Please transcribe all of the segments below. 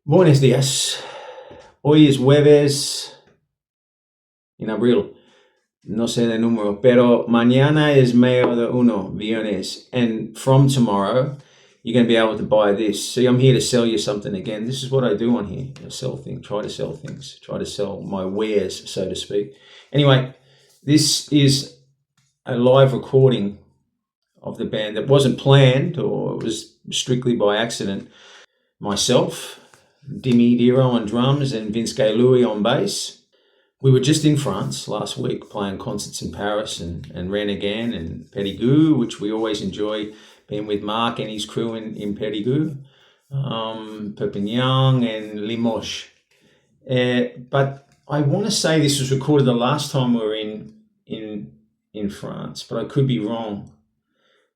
Buenos días. Hoy es jueves en abril. No sé the número, pero mañana es mayo de uno, viernes. And from tomorrow, you're going to be able to buy this. See, I'm here to sell you something again. This is what I do on here. I sell things, try to sell things, try to sell my wares, so to speak. Anyway, this is a live recording of the band that wasn't planned, or it was strictly by accident. Myself, Dimi Diro on drums and Vince Louis on bass. We were just in France last week playing concerts in Paris and Rennes again and Périgueux, which we always enjoy being with Mark and his crew in Périgueux, Perpignan and Limoges. But I want to say this was recorded the last time we were in France, but I could be wrong.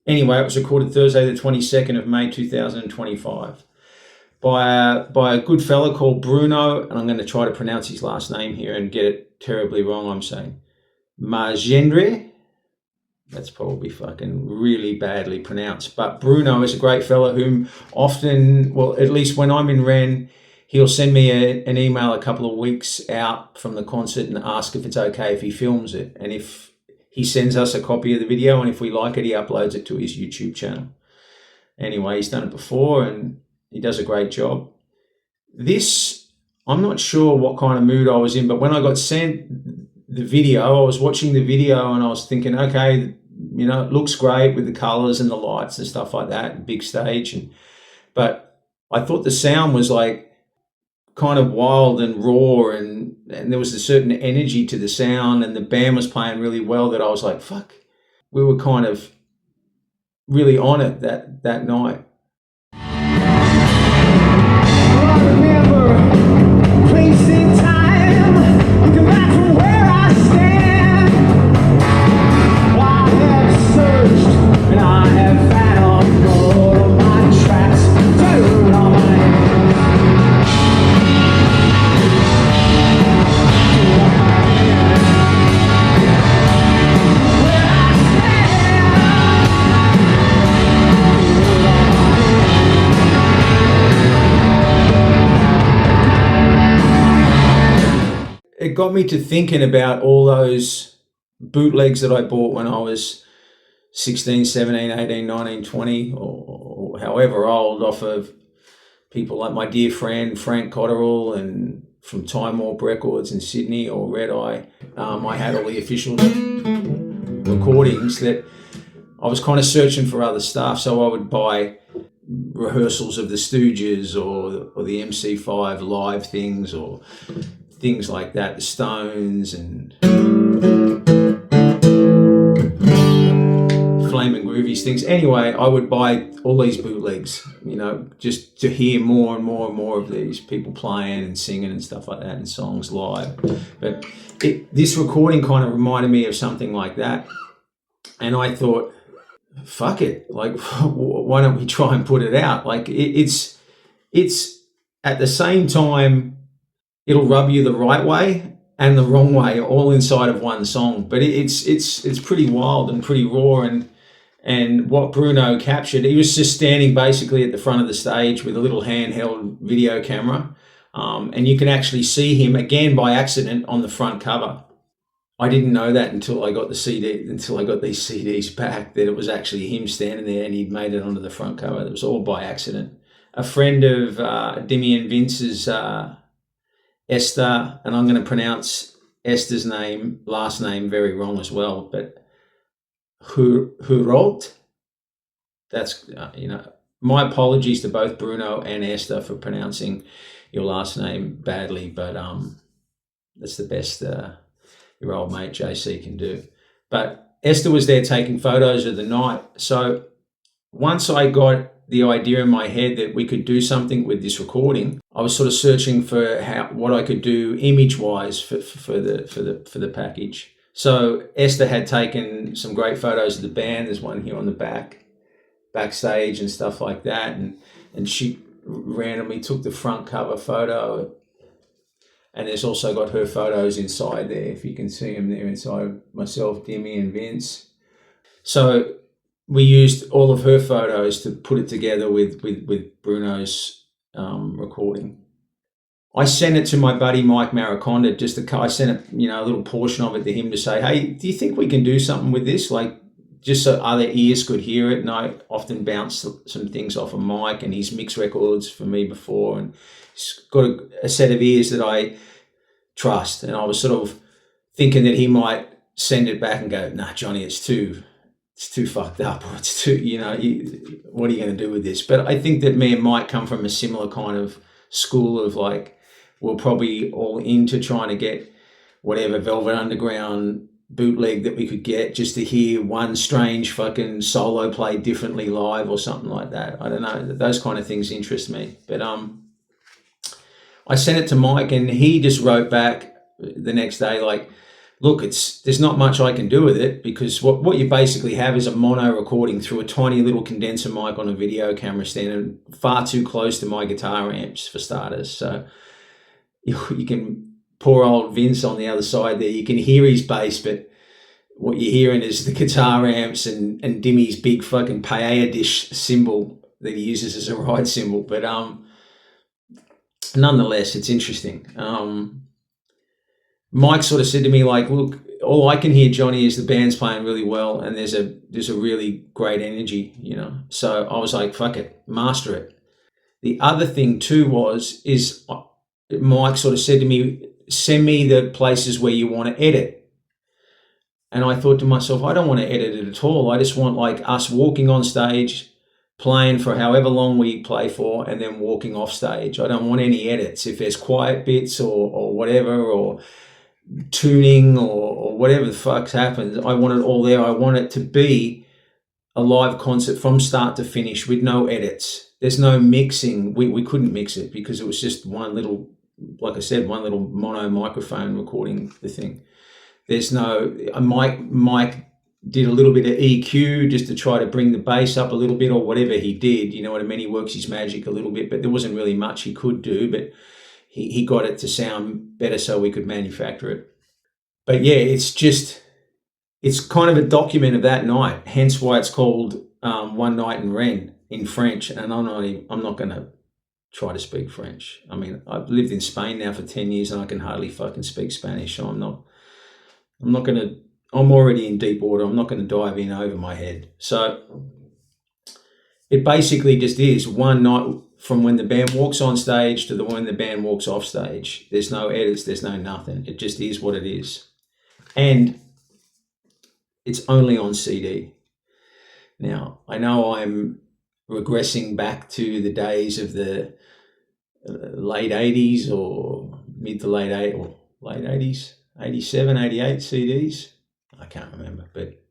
Anyway, it was recorded Thursday the 22nd of May 2025. By a good fellow called Bruno, and I'm going to try to pronounce his last name here and get it terribly wrong, I'm saying. Magendre. That's probably fucking really badly pronounced. But Bruno is a great fellow whom often, well, at least when I'm in Rennes, he'll send me an email a couple of weeks out from the concert and ask if it's okay if he films it. And if he sends us a copy of the video, and if we like it, he uploads it to his YouTube channel. Anyway, he's done it before and he does a great job. This, I'm not sure what kind of mood I was in, but when I got sent the video, I was watching the video and I was thinking, okay, you know, it looks great with the colors and the lights and stuff like that, big stage. But I thought the sound was like kind of wild and raw, and there was a certain energy to the sound, and the band was playing really well that I was like, fuck, we were kind of really on it that night. It got me to thinking about all those bootlegs that I bought when I was 16, 17, 18, 19, 20, or however old, off of people like my dear friend Frank Cotterill and from Time Warp Records in Sydney, or Red Eye. I had all the official recordings that I was kind of searching for other stuff, so I would buy rehearsals of the Stooges or the MC5 live things, or things like that, the Stones and Flaming Groovies things. Anyway, I would buy all these bootlegs, you know, just to hear more and more and more of these people playing and singing and stuff like that, and songs live. But this recording kind of reminded me of something like that. And I thought, fuck it, like, why don't we try and put it out? Like, it's at the same time, it'll rub you the right way and the wrong way, all inside of one song. But it's pretty wild and pretty raw. And what Bruno captured, he was just standing basically at the front of the stage with a little handheld video camera, and you can actually see him again by accident on the front cover. I didn't know that until I got these CDs back, that it was actually him standing there and he'd made it onto the front cover. It was all by accident. A friend of Dimi and Vince's, Esther, and I'm going to pronounce Esther's last name very wrong as well, but Hurot. That's, my apologies to both Bruno and Esther for pronouncing your last name badly, but that's the best your old mate JC can do. But Esther was there taking photos of the night. So once I got the idea in my head that we could do something with this recording, I was sort of searching for what I could do image-wise for the package. So Esther had taken some great photos of the band. There's one here on the backstage and stuff like that, and she randomly took the front cover photo. And there's also got her photos inside there, if you can see them there inside, myself, Dimi and Vince. So we used all of her photos to put it together with Bruno's recording. I sent it to my buddy Mike Mariconda. I sent it, a little portion of it to him to say, hey, do you think we can do something with this? Like, just so other ears could hear it. And I often bounce some things off of Mike, and he's mixed records for me before, and he's got a set of ears that I trust. And I was sort of thinking that he might send it back and go, nah, Johnny, it's too fucked up, or it's too, what are you going to do with this? But I think that me and Mike come from a similar kind of school of like, we're probably all into trying to get whatever Velvet Underground bootleg that we could get just to hear one strange fucking solo played differently live or something like that. I don't know. Those kind of things interest me. But I sent it to Mike, and he just wrote back the next day like, look, there's not much I can do with it, because what you basically have is a mono recording through a tiny little condenser mic on a video camera stand, and far too close to my guitar amps for starters. So you can, poor old Vince on the other side there, you can hear his bass, but what you're hearing is the guitar amps and Dimmy's big fucking paella dish cymbal that he uses as a ride cymbal. But nonetheless, it's interesting. Mike sort of said to me like, look, all I can hear, Johnny, is the band's playing really well, and there's a really great energy, So I was like, fuck it, master it. The other thing too is Mike sort of said to me, send me the places where you want to edit. And I thought to myself, I don't want to edit it at all. I just want like us walking on stage, playing for however long we play for, and then walking off stage. I don't want any edits. If there's quiet bits or whatever, or tuning or whatever the fuck's happens, I want it all there. I want it to be a live concert from start to finish with no edits. There's no mixing. We couldn't mix it because it was just one little, like I said, one little mono microphone recording the thing. There's no, Mike did a little bit of EQ just to try to bring the bass up a little bit, or whatever he did, you know what I mean? He works his magic a little bit, but there wasn't really much he could do, but he got it to sound better so we could manufacture it. But yeah, it's kind of a document of that night, hence why it's called One Night in Rennes in French. And I'm not going to try to speak French. I mean, I've lived in Spain now for 10 years and I can hardly fucking speak Spanish. So I'm already in deep water. I'm not going to dive in over my head. So it basically just is one night from when the band walks on stage to when the band walks off stage. There's no edits, there's no nothing. It just is what it is. And it's only on CD. Now, I know I'm regressing back to the days of the late 80s or mid to late 80s, 87, 88 CDs. I can't remember, but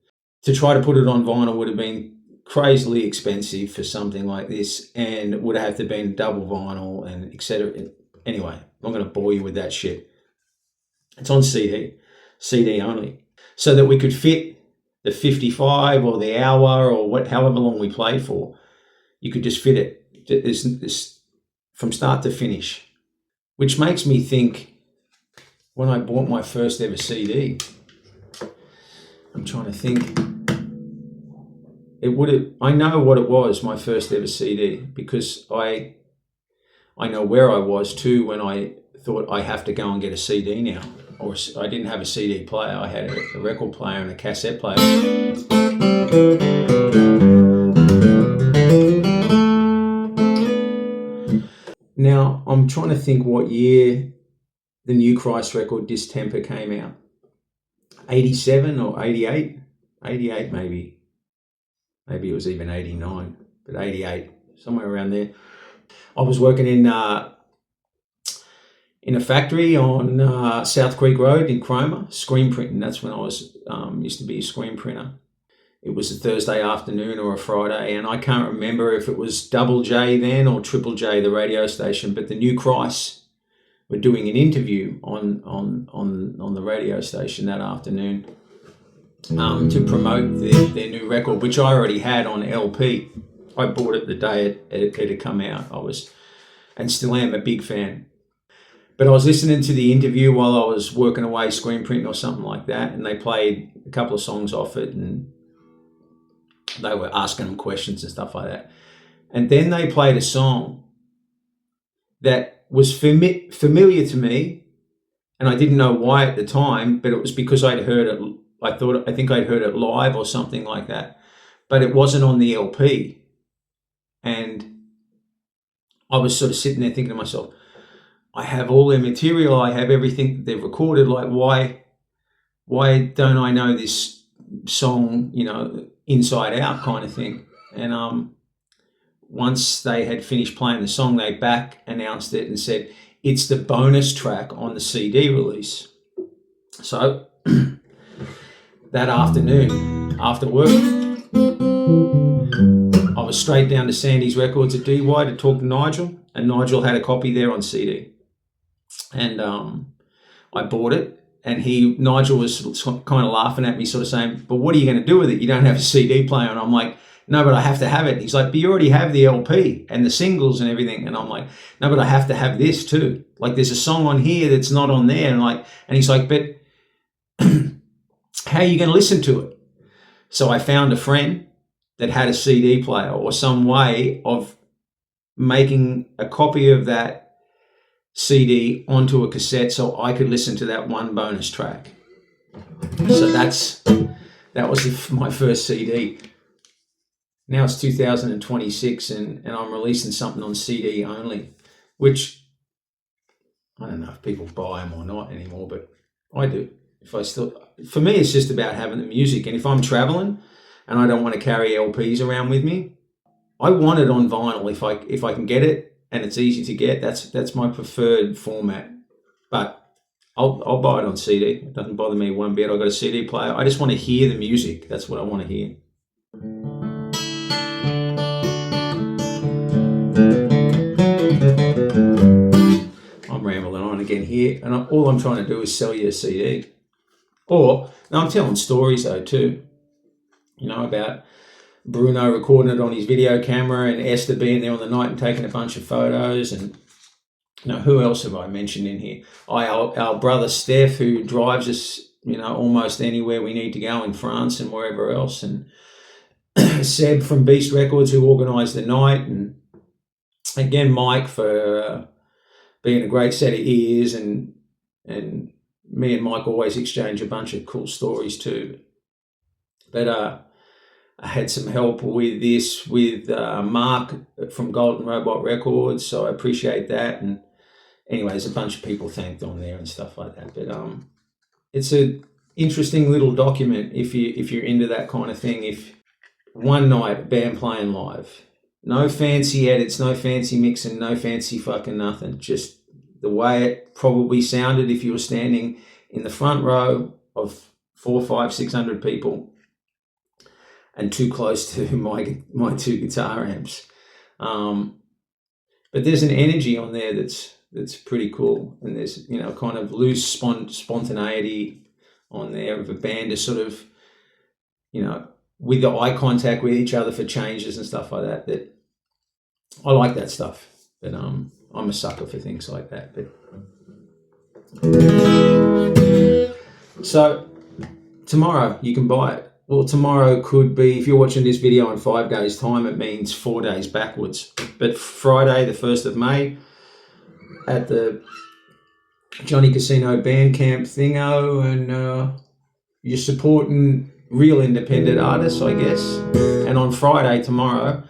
to try to put it on vinyl would have been crazily expensive for something like this, and it would have to been double vinyl and etc. Anyway, I'm not going to bore you with that shit. It's on CD only, so that we could fit the 55 or the hour or however long we played for. You could just fit it. This from start to finish, which makes me think when I bought my first ever CD. I'm trying to think. I know what it was, my first ever CD, because I know where I was too when I thought I have to go and get a CD now. Or I didn't have a CD player, I had a record player and a cassette player. Now, I'm trying to think what year the New Christ record Distemper came out. 87 or 88? 88 maybe. Maybe it was even 89, but 88, somewhere around there. I was working in a factory on South Creek Road in Cromer, screen printing. That's when I was used to be a screen printer. It was a Thursday afternoon or a Friday, and I can't remember if it was Double J then or Triple J, the radio station. But the New Christ were doing an interview on the radio station that afternoon. To promote their new record, which I already had on LP. I bought it the day it had come out. I was, and still am, a big fan. But I was listening to the interview while I was working away screen printing or something like that, and they played a couple of songs off it, and they were asking them questions and stuff like that. And then they played a song that was familiar to me, and I didn't know why at the time, but it was because I'd heard it. I think I'd heard it live or something like that, but it wasn't on the LP. And I was sort of sitting there thinking to myself, I have all their material, I have everything that they've recorded. Like, why don't I know this song, inside out kind of thing? And once they had finished playing the song, they back announced it and said, it's the bonus track on the CD release. So that afternoon, after work, I was straight down to Sandy's Records at DY to talk to Nigel, and Nigel had a copy there on CD. And I bought it, and Nigel was kind of laughing at me, sort of saying, but what are you going to do with it? You don't have a CD player. And I'm like, no, but I have to have it. He's like, but you already have the LP and the singles and everything. And I'm like, no, but I have to have this too. Like, there's a song on here that's not on there. And he's like, but how are you going to listen to it? So I found a friend that had a CD player or some way of making a copy of that CD onto a cassette so I could listen to that one bonus track. So that was my first CD. Now it's 2026 and I'm releasing something on CD only, which I don't know if people buy them or not anymore, but I do. For me, it's just about having the music. And if I'm traveling and I don't want to carry LPs around with me, I want it on vinyl if I can get it and it's easy to get. That's my preferred format. But I'll buy it on CD. It doesn't bother me one bit. I've got a CD player. I just want to hear the music. That's what I want to hear. I'm rambling on again here, and all I'm trying to do is sell you a CD. I'm telling stories though too. About Bruno recording it on his video camera and Esther being there on the night and taking a bunch of photos. And who else have I mentioned in here? Our brother Steph, who drives us, almost anywhere we need to go in France and wherever else. And Seb from Beast Records, who organised the night. And again, Mike for being a great set of ears. And me and Mike always exchange a bunch of cool stories too. But I had some help with this with Mark from Golden Robot Records, so I appreciate that. And anyway, there's a bunch of people thanked on there and stuff like that. But it's an interesting little document if you're into that kind of thing. If one night, band playing live, no fancy edits, no fancy mixing, no fancy fucking nothing, just the way it probably sounded if you were standing in the front row of 400, 500, 600 people and too close to my two guitar amps. But there's an energy on there that's pretty cool, and there's kind of loose spontaneity on there of a band to sort of with the eye contact with each other for changes and stuff like that. That I like that stuff. But I'm a sucker for things like that. But so tomorrow you can buy it. Well, tomorrow could be, if you're watching this video in 5 days' time, it means 4 days backwards. But Friday, the 1st of May, at the Johnny Casino Bandcamp thingo, and you're supporting real independent artists, I guess. And on Friday, tomorrow,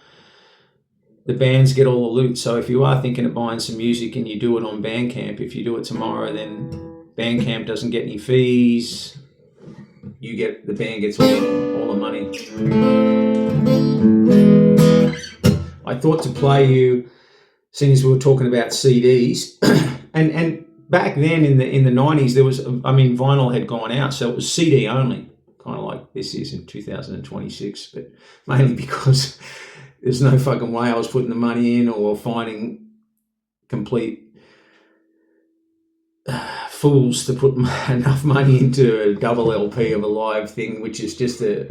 the bands get all the loot. So if you are thinking of buying some music and you do it on Bandcamp, if you do it tomorrow, then Bandcamp doesn't get any fees. The band gets all the money. I thought to play you, seeing as we were talking about CDs, and back then in the 90s there was, vinyl had gone out, so it was CD only, kind of like this is in 2026, but mainly because there's no fucking way I was putting the money in or finding complete fools to put enough money into a double LP of a live thing, which is just a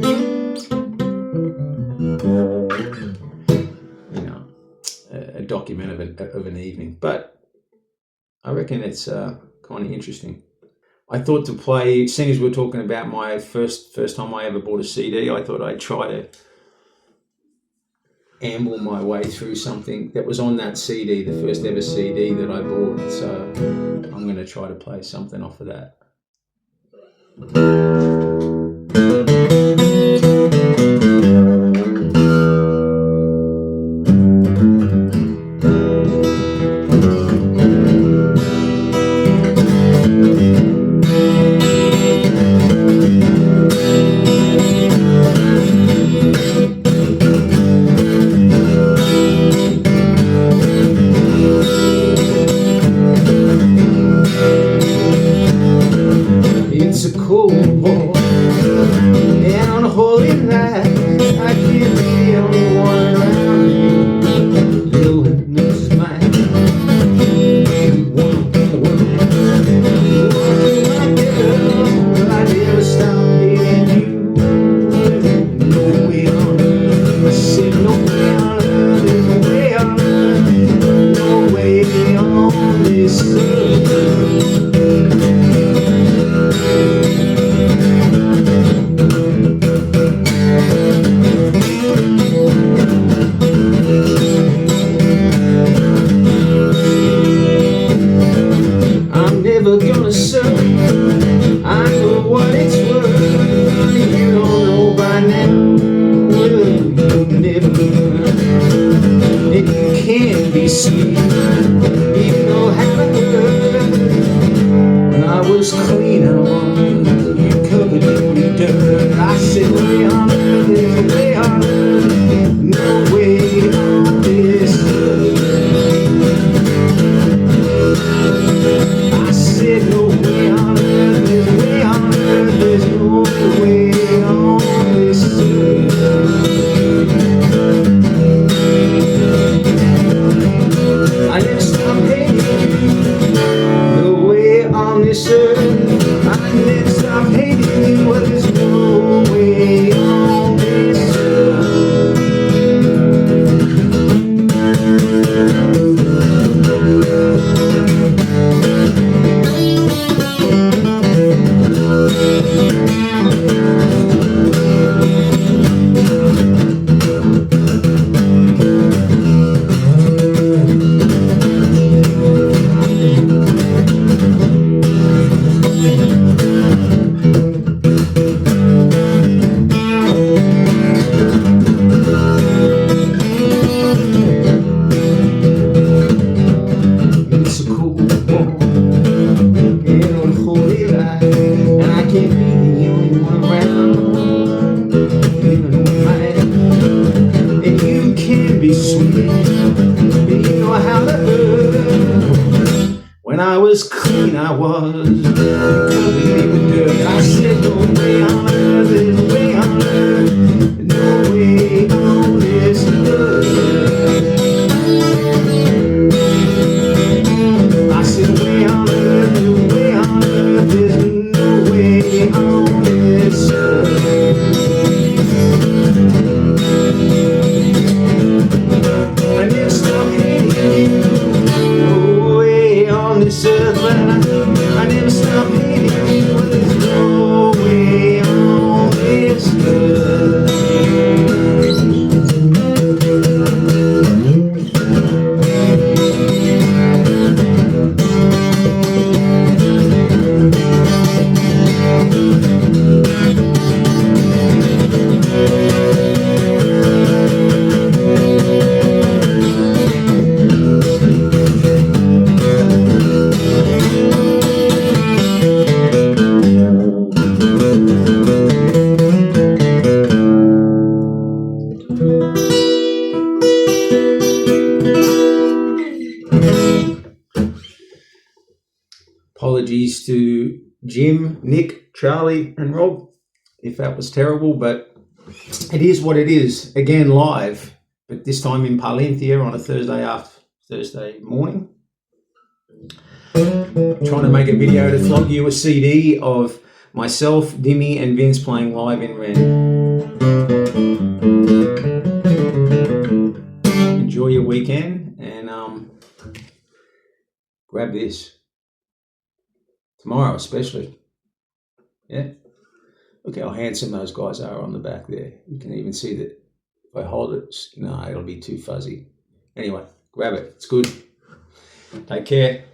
document of an evening. But I reckon it's kind of interesting. I thought to play, seeing as we were talking about my first time I ever bought a CD, I thought I'd try to amble my way through something that was on that CD, the first ever CD that I bought. So I'm going to try to play something off of that. It's a cold war, and on a holy night, I can't be the only one around you. Little witness is mine. You want the world. My girl, I never stop hating you. No way on earth, I said no way on earth, there's no way on earth, no way on this earth. I'm never gonna serve. I know what it's worth. You don't know by now. Well, you'll never learn. And you can't be sweet, even though how to hurt. When I was clean, I was. You covered me with dirt. I said, way on earth, there's a way on earth, no way on this earth. I said, no way on earth, there's a way on earth, there's no way on this earth. I never stop hating you, no way on this earth. I never stop hating you, but there's no way on this earth. It's a cool war, and on a holy light, and I can't be the only one around. Even on mine, and you can be sweet, but you know how to hurt. When I was clean, I was. You covered me with dirt. I said, no way on earth, there's no way on earth, no way on this earth. I said, way on earth, there's no way on this earth. I never stop hating you, no way on this earth. But I never stop hating you, but there's no way on this earth. Apologies to Jim, Nick, Charlie, and Rob if that was terrible, but it is what it is. Again, live, but this time in Palencia on a Thursday morning. Trying to make a video to flog you a CD of myself, Dimmy, and Vince playing live in Rennes. Enjoy your weekend and grab this. Tomorrow especially. Yeah. Look how handsome those guys are on the back there. You can even see the If I hold it, no, it'll be too fuzzy. Anyway, grab it. It's good. Take care.